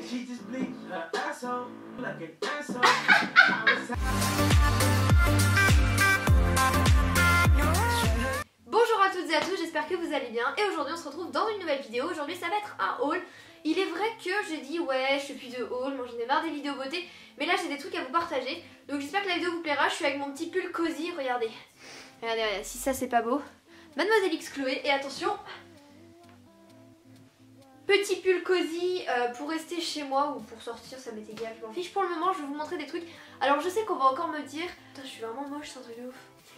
She just bleed her asshole like an asshole. Bonjour à toutes et à tous, j'espère que vous allez bien et aujourd'hui on se retrouve dans une nouvelle vidéo. Aujourd'hui ça va être un haul. Il est vrai que j'ai dit ouais je fais plus de haul, moi j'en ai marre des vidéos beauté, mais là j'ai des trucs à vous partager. Donc j'espère que la vidéo vous plaira, je suis avec mon petit pull cosy, regardez. Regardez, regardez, si ça c'est pas beau. Mademoiselle X Chloé, et attention, petit pull cosy pour rester chez moi ou pour sortir, ça m'est égal, je m'en fiche. Pour le moment je vais vous montrer des trucs. Alors je sais qu'on va encore me dire, putain je suis vraiment moche, c'est un truc de ouf.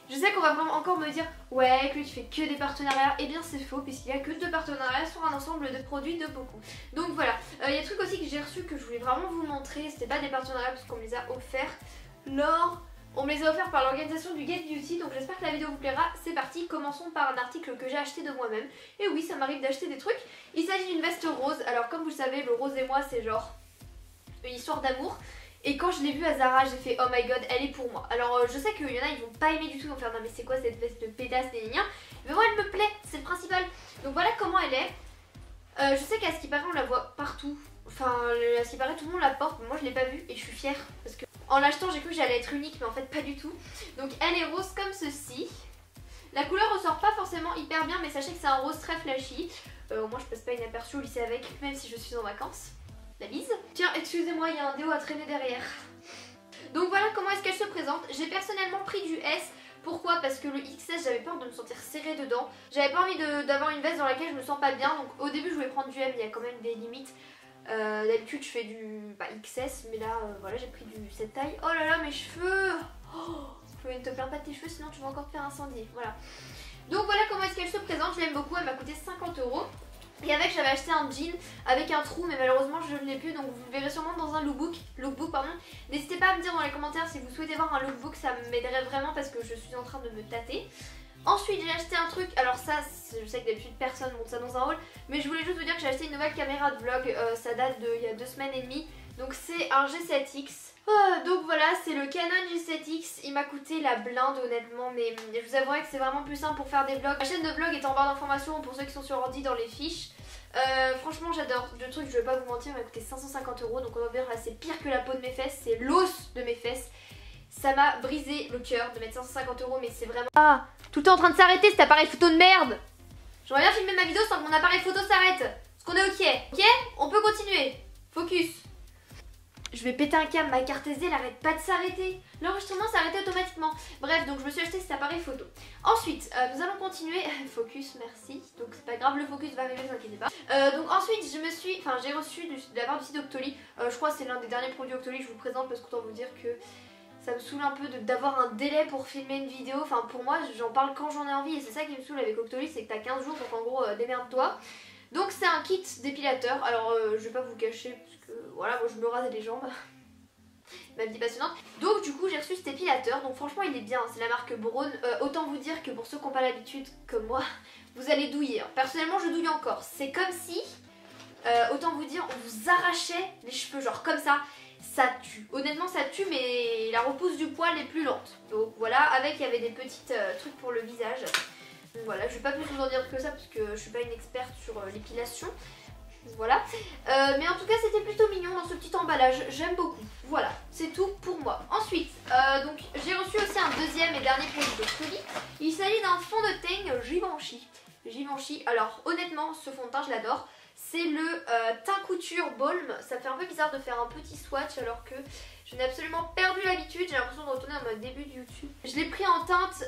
Je sais qu'on va vraiment encore me dire ouais que tu fais que des partenariats. Et bien c'est faux puisqu'il n'y a que 2 partenariats sur un ensemble de produits de beaucoup. Donc voilà, il y a des trucs aussi que j'ai reçus que je voulais vraiment vous montrer. C'était pas des partenariats parce qu'on me les a offerts lors... On me les a offerts par l'organisation du Get Beauty, donc j'espère que la vidéo vous plaira. C'est parti, commençons par un article que j'ai acheté de moi-même. Et oui, ça m'arrive d'acheter des trucs. Il s'agit d'une veste rose. Alors comme vous le savez, le rose et moi c'est genre une histoire d'amour. Et quand je l'ai vue à Zara, j'ai fait oh my god, elle est pour moi. Alors je sais qu'il y en a, ils vont pas aimer du tout, ils vont faire non mais c'est quoi cette veste de pétasse des liens. Mais moi elle me plaît, c'est le principal. Donc voilà comment elle est. Je sais qu'à ce qui paraît on la voit partout. Enfin à ce qui paraît tout le monde la porte, mais moi je l'ai pas vue et je suis fière. Parce que en l'achetant j'ai cru que j'allais être unique, mais en fait pas du tout. Donc elle est rose comme ceci. La couleur ressort pas forcément hyper bien, mais sachez que c'est un rose très flashy. Au moins je passe pas inaperçu au lycée avec, même si je suis en vacances. La bise. Tiens, excusez-moi, il y a un déo à traîner derrière. Donc voilà comment est-ce qu'elle se présente. J'ai personnellement pris du S. Pourquoi? Parce que le XS, j'avais peur de me sentir serrée dedans. J'avais pas envie d'avoir une veste dans laquelle je me sens pas bien. Donc au début, je voulais prendre du M, il y a quand même des limites. D'habitude, je fais du XS, mais là, voilà, j'ai pris cette taille. Oh là là, mes cheveux! Oh, Chloé, ne te plains pas de tes cheveux, sinon tu vas encore te faire incendier. Voilà. Donc voilà comment est-ce qu'elle se présente. Je l'aime beaucoup, elle m'a coûté 50 €. Et avec j'avais acheté un jean avec un trou, mais malheureusement je ne l'ai plus, donc vous le verrez sûrement dans un lookbook. N'hésitez pas à me dire dans les commentaires si vous souhaitez voir un lookbook, ça m'aiderait vraiment parce que je suis en train de me tâter. Ensuite j'ai acheté un truc, alors ça je sais que d'habitude personne monte ça dans un haul, mais je voulais juste vous dire que j'ai acheté une nouvelle caméra de vlog, ça date d'il y a 2 semaines et demie, donc c'est un G7X. Donc voilà, c'est le Canon G7X, il m'a coûté la blinde honnêtement, mais je vous avouerai que c'est vraiment plus simple pour faire des vlogs. Ma chaîne de vlog est en barre d'informations pour ceux qui sont sur ordi dans les fiches. Franchement j'adore le truc, je vais pas vous mentir, il m'a coûté 550 €, donc on va dire là c'est pire que la peau de mes fesses, c'est l'os de mes fesses. Ça m'a brisé le cœur de mettre 550 €, mais c'est vraiment... Ah, tout le temps en train de s'arrêter cet appareil photo de merde. J'aimerais bien filmer ma vidéo sans que mon appareil photo s'arrête. Est-ce qu'on est ok? Ok? On peut continuer. Focus. Je vais péter un câble, ma carte SD elle arrête pas de s'arrêter. L'enregistrement s'est arrêté automatiquement. Bref, donc je me suis acheté cet appareil photo. Ensuite, nous allons continuer. Focus, merci. Donc c'est pas grave, le focus va arriver, ne vous inquiétez pas. Donc ensuite, j'ai reçu de la part du site Octoly. Je crois que c'est l'un des derniers produits Octoly, je vous le présente parce qu'autant vous dire que ça me saoule un peu d'avoir un délai pour filmer une vidéo. Enfin pour moi, j'en parle quand j'en ai envie et c'est ça qui me saoule avec Octoly, c'est que t'as 15 jours, donc en gros démerde-toi. Donc c'est un kit d'épilateur, alors je vais pas vous cacher parce que voilà, moi je me rase les jambes, ma vie passionnante. Donc du coup j'ai reçu cet épilateur, donc franchement il est bien, c'est la marque Braun. Autant vous dire que pour ceux qui n'ont pas l'habitude comme moi, vous allez douiller. Personnellement je douille encore, c'est comme si, autant vous dire, on vous arrachait les cheveux genre comme ça. Ça tue, honnêtement ça tue, mais la repousse du poil est plus lente. Donc voilà, avec il y avait des petits trucs pour le visage. Donc voilà, je vais pas plus vous en dire que ça parce que je suis pas une experte sur l'épilation. Voilà, mais en tout cas c'était plutôt mignon dans ce petit emballage, j'aime beaucoup. Voilà, c'est tout pour moi. Ensuite, donc j'ai reçu aussi un deuxième et dernier produit d'Octoly. Il s'agit d'un fond de teint Givenchy. Givenchy, alors honnêtement ce fond de teint je l'adore. C'est le teint couture Balm. Ça fait un peu bizarre de faire un petit swatch alors que je n'ai absolument perdu l'habitude. J'ai l'impression de retourner à mon début de YouTube. Je l'ai pris en teinte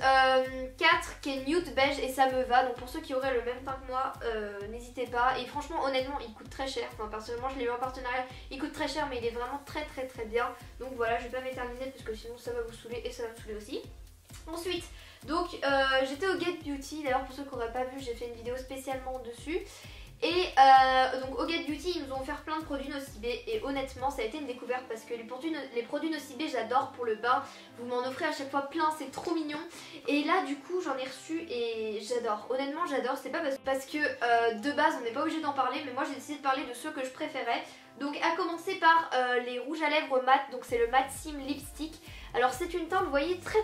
4 qui est nude beige et ça me va. Donc pour ceux qui auraient le même teint que moi, n'hésitez pas. Et franchement honnêtement il coûte très cher. Enfin personnellement je l'ai eu en partenariat. Il coûte très cher mais il est vraiment très bien. Donc voilà, je vais pas m'éterniser parce que sinon ça va vous saouler et ça va me saouler aussi. Ensuite, donc j'étais au Get Beauty. D'ailleurs pour ceux qui n'auraient pas vu, j'ai fait une vidéo spécialement dessus. Et donc au Get Beauty ils nous ont offert plein de produits Nocibé et honnêtement ça a été une découverte parce que les produits Nocibé j'adore pour le bain, vous m'en offrez à chaque fois plein, c'est trop mignon. Et là du coup j'en ai reçu et j'adore, honnêtement j'adore, c'est pas parce que de base on n'est pas obligé d'en parler, mais moi j'ai décidé de parler de ceux que je préférais. Donc à commencer par les rouges à lèvres mat, donc c'est le Matte Sim Lipstick. Alors c'est une teinte vous voyez très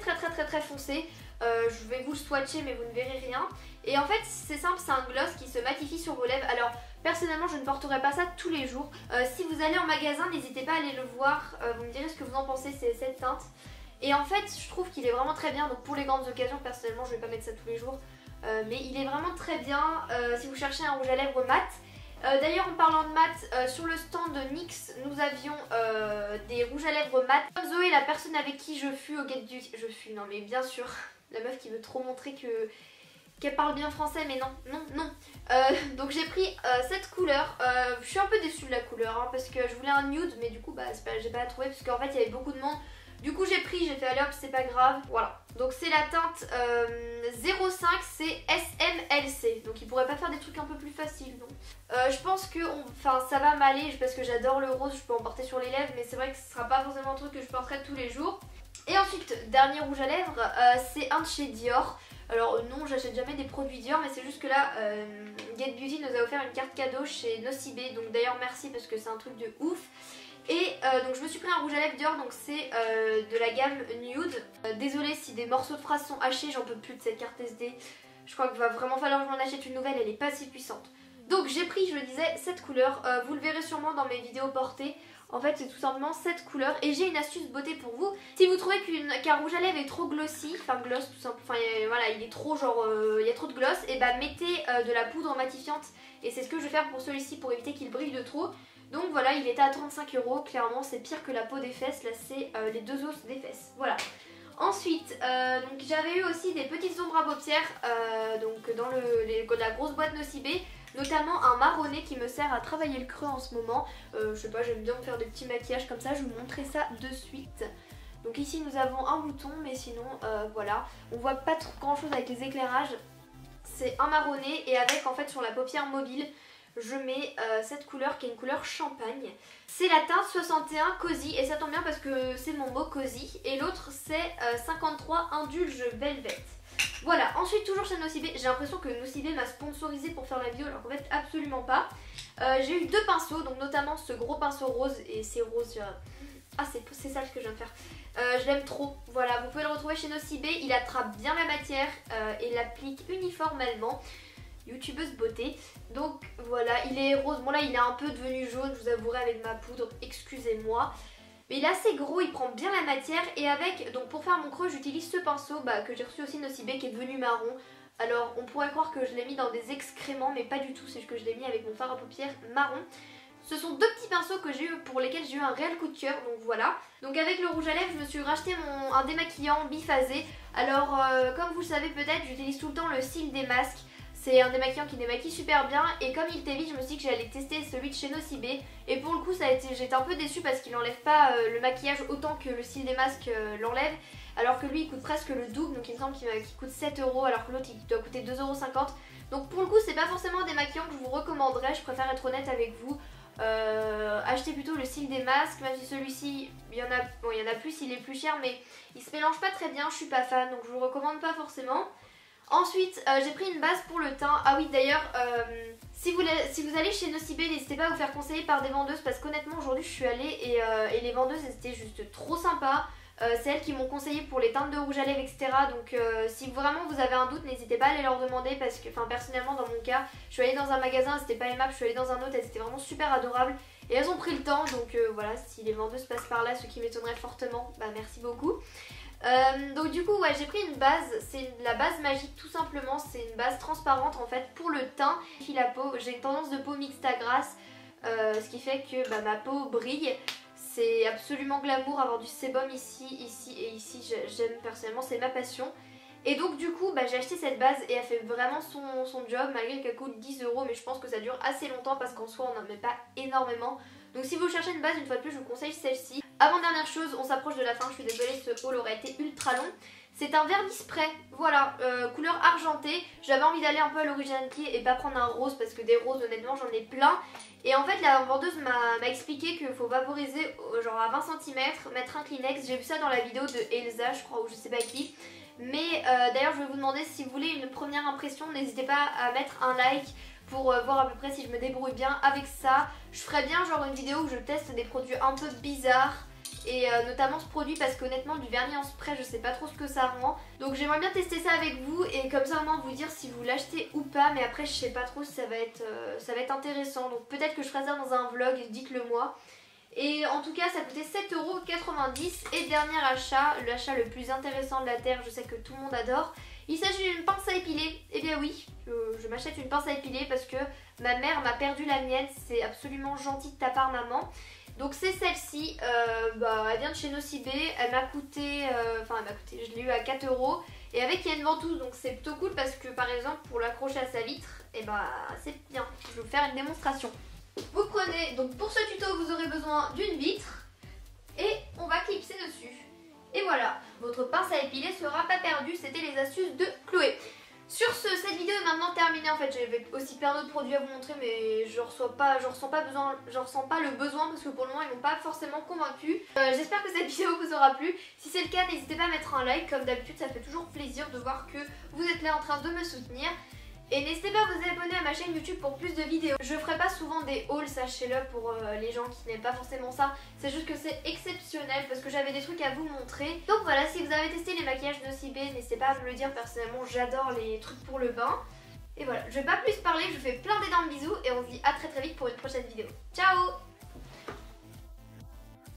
foncée. Je vais vous le swatcher mais vous ne verrez rien. Et en fait c'est simple, c'est un gloss qui se matifie sur vos lèvres. Alors Personnellement je ne porterai pas ça tous les jours. Si vous allez en magasin n'hésitez pas à aller le voir, vous me direz ce que vous en pensez, c'est cette teinte. Et en fait je trouve qu'il est vraiment très bien, donc pour les grandes occasions personnellement je vais pas mettre ça tous les jours. Mais il est vraiment très bien si vous cherchez un rouge à lèvres mat. D'ailleurs en parlant de mat, sur le stand de NYX nous avions des rouges à lèvres mat. Comme Zoé, la personne avec qui je fus au Get Beauty, non mais bien sûr, la meuf qui veut trop montrer qu'elle parle bien français, mais non. Donc j'ai pris cette couleur, je suis un peu déçue de la couleur hein, parce que je voulais un nude mais du coup bah, j'ai pas trouvé parce qu'en fait il y avait beaucoup de monde. Du coup j'ai pris, j'ai fait allez hop c'est pas grave, voilà. Donc c'est la teinte 05, c'est SMLC, donc il pourrait pas faire des trucs un peu plus faciles non. Je pense que ça va m'aller parce que j'adore le rose, je peux en porter sur les lèvres mais c'est vrai que ce sera pas forcément un truc que je porterai tous les jours. Et ensuite, dernier rouge à lèvres, c'est un de chez Dior. Alors non, j'achète jamais des produits Dior, mais c'est juste que là, Get Beauty nous a offert une carte cadeau chez Nocibé. Donc d'ailleurs merci parce que c'est un truc de ouf. Et donc je me suis pris un rouge à lèvres Dior, donc c'est de la gamme Nude. Désolée si des morceaux de phrases sont hachés, j'en peux plus de cette carte SD. Je crois qu'il va vraiment falloir que je m'en achète une nouvelle, elle est pas si puissante. Donc j'ai pris, je le disais, cette couleur. Vous le verrez sûrement dans mes vidéos portées. En fait c'est tout simplement cette couleur et j'ai une astuce beauté pour vous. Si vous trouvez qu'un rouge à lèvres est trop glossy, enfin gloss tout simplement, voilà il est trop genre, il y a trop de gloss, et bah mettez de la poudre matifiante et c'est ce que je vais faire pour celui-ci pour éviter qu'il brille de trop. Donc voilà, il était à 35 €, clairement c'est pire que la peau des fesses, là c'est les deux os des fesses, voilà. Ensuite, donc j'avais eu aussi des petites ombres à paupières donc dans la grosse boîte Nocibé. Notamment un marronné qui me sert à travailler le creux en ce moment. Je sais pas, j'aime bien me faire des petits maquillages comme ça, je vais vous montrer ça de suite. Donc ici nous avons un bouton, mais sinon voilà, on voit pas trop grand chose avec les éclairages. C'est un marronné et avec en fait sur la paupière mobile, je mets cette couleur qui est une couleur champagne. C'est la teinte 61 Cozy et ça tombe bien parce que c'est mon mot Cozy. Et l'autre c'est 53 Indulge Velvet. Voilà, ensuite toujours chez Nocibé, j'ai l'impression que Nocibé m'a sponsorisé pour faire la vidéo alors qu'en fait absolument pas. J'ai eu deux pinceaux, donc notamment ce gros pinceau rose et c'est rose, ah c'est ça ce que je viens de faire. Je l'aime trop, voilà, vous pouvez le retrouver chez Nocibé, il attrape bien la matière et l'applique uniformément. Youtubeuse beauté, donc voilà, il est rose, bon là il est un peu devenu jaune, je vous avouerai avec ma poudre, excusez-moi. Mais il est assez gros, il prend bien la matière et avec, donc pour faire mon creux j'utilise ce pinceau que j'ai reçu aussi de Nocibé qui est devenu marron. Alors on pourrait croire que je l'ai mis dans des excréments mais pas du tout, c'est que je l'ai mis avec mon fard à paupières marron. Ce sont deux petits pinceaux que j'ai eu pour lesquels j'ai eu un réel coup de cœur, donc voilà. Donc avec le rouge à lèvres je me suis racheté un démaquillant biphasé. Alors comme vous le savez peut-être, j'utilise tout le temps le Cils des masques. C'est un démaquillant qui démaquille super bien et comme il était vide je me suis dit que j'allais tester celui de chez Nocibé. Et pour le coup j'étais un peu déçue parce qu'il n'enlève pas le maquillage autant que le Cils des masques l'enlève. Alors que lui il coûte presque le double, donc il me semble qu'il coûte 7 € alors que l'autre il doit coûter 2,50 €. Donc pour le coup c'est pas forcément un démaquillant que je vous recommanderais, je préfère être honnête avec vous. Achetez plutôt le Cils des masques, même si celui-ci il y en a plus, il est plus cher mais il se mélange pas très bien, je suis pas fan donc je vous recommande pas forcément. Ensuite, j'ai pris une base pour le teint. Ah oui, d'ailleurs, si vous allez chez Nocibé, n'hésitez pas à vous faire conseiller par des vendeuses parce qu'honnêtement, aujourd'hui, je suis allée et les vendeuses, elles étaient juste trop sympas. C'est elles qui m'ont conseillé pour les teintes de rouge à lèvres, etc. Donc, si vraiment vous avez un doute, n'hésitez pas à aller leur demander parce que, personnellement, dans mon cas, je suis allée dans un magasin, elles étaient pas aimables, je suis allée dans un autre, elles étaient vraiment super adorables. Et elles ont pris le temps, donc voilà, si les vendeuses passent par là, ce qui m'étonnerait fortement, bah merci beaucoup. Donc du coup ouais j'ai pris une base, c'est la base magique tout simplement, c'est une base transparente en fait pour le teint qui la peau, j'ai une tendance de peau mixte à grasse, ce qui fait que ma peau brille, c'est absolument glamour avoir du sébum ici et ici, j'aime personnellement, c'est ma passion. Et donc du coup j'ai acheté cette base et elle fait vraiment son job malgré qu'elle coûte 10 € mais je pense que ça dure assez longtemps parce qu'en soi on n'en met pas énormément. Donc si vous cherchez une base, une fois de plus je vous conseille celle-ci. Avant dernière chose, on s'approche de la fin, je suis désolée, ce haul aurait été ultra long. C'est un vernis spray, voilà, couleur argentée. J'avais envie d'aller un peu à l'originalité et pas prendre un rose parce que des roses honnêtement j'en ai plein. Et en fait la vendeuse m'a expliqué qu'il faut vaporiser genre à 20 cm, mettre un Kleenex. J'ai vu ça dans la vidéo de Elsa je crois ou je sais pas qui. Mais d'ailleurs je vais vous demander si vous voulez une première impression, n'hésitez pas à mettre un like pour voir à peu près si je me débrouille bien avec ça. Je ferais bien genre une vidéo où je teste des produits un peu bizarres et notamment ce produit parce qu'honnêtement du vernis en spray je sais pas trop ce que ça rend. Donc j'aimerais bien tester ça avec vous et comme ça au moins vous dire si vous l'achetez ou pas, mais après je sais pas trop si ça va être intéressant. Donc peut-être que je ferai ça dans un vlog, dites-le moi. Et en tout cas ça coûtait 7,90 € et dernier achat, l'achat le plus intéressant de la terre, je sais que tout le monde adore. Il s'agit d'une pince à épiler. Eh bien oui, je m'achète une pince à épiler parce que ma mère m'a perdu la mienne, c'est absolument gentil de ta part maman. Donc c'est celle-ci, elle vient de chez Nocibé, elle m'a coûté, je l'ai eu à 4 € et avec il y a une ventouse donc c'est plutôt cool parce que par exemple pour l'accrocher à sa vitre, c'est bien, je vais vous faire une démonstration. Vous prenez, donc pour ce tuto vous aurez besoin d'une vitre et on va clipser dessus. Et voilà, votre pince à épiler sera pas perdue, c'était les astuces de Chloé. Sur ce, cette vidéo est maintenant terminée. En fait, j'avais aussi plein d'autres produits à vous montrer, mais je ressens pas le besoin parce que pour le moment, ils m'ont pas forcément convaincu. J'espère que cette vidéo vous aura plu. Si c'est le cas, n'hésitez pas à mettre un like. Comme d'habitude, ça fait toujours plaisir de voir que vous êtes là en train de me soutenir. Et n'hésitez pas à vous abonner à ma chaîne YouTube pour plus de vidéos. Je ferai pas souvent des hauls, sachez-le, pour les gens qui n'aiment pas forcément ça. C'est juste que c'est exceptionnel parce que j'avais des trucs à vous montrer. Donc voilà, si vous avez testé les maquillages Nocibé, n'hésitez pas à me le dire. Personnellement, j'adore les trucs pour le bain. Et voilà, je vais pas plus parler, je vous fais plein d'énormes bisous et on se dit à très vite pour une prochaine vidéo. Ciao!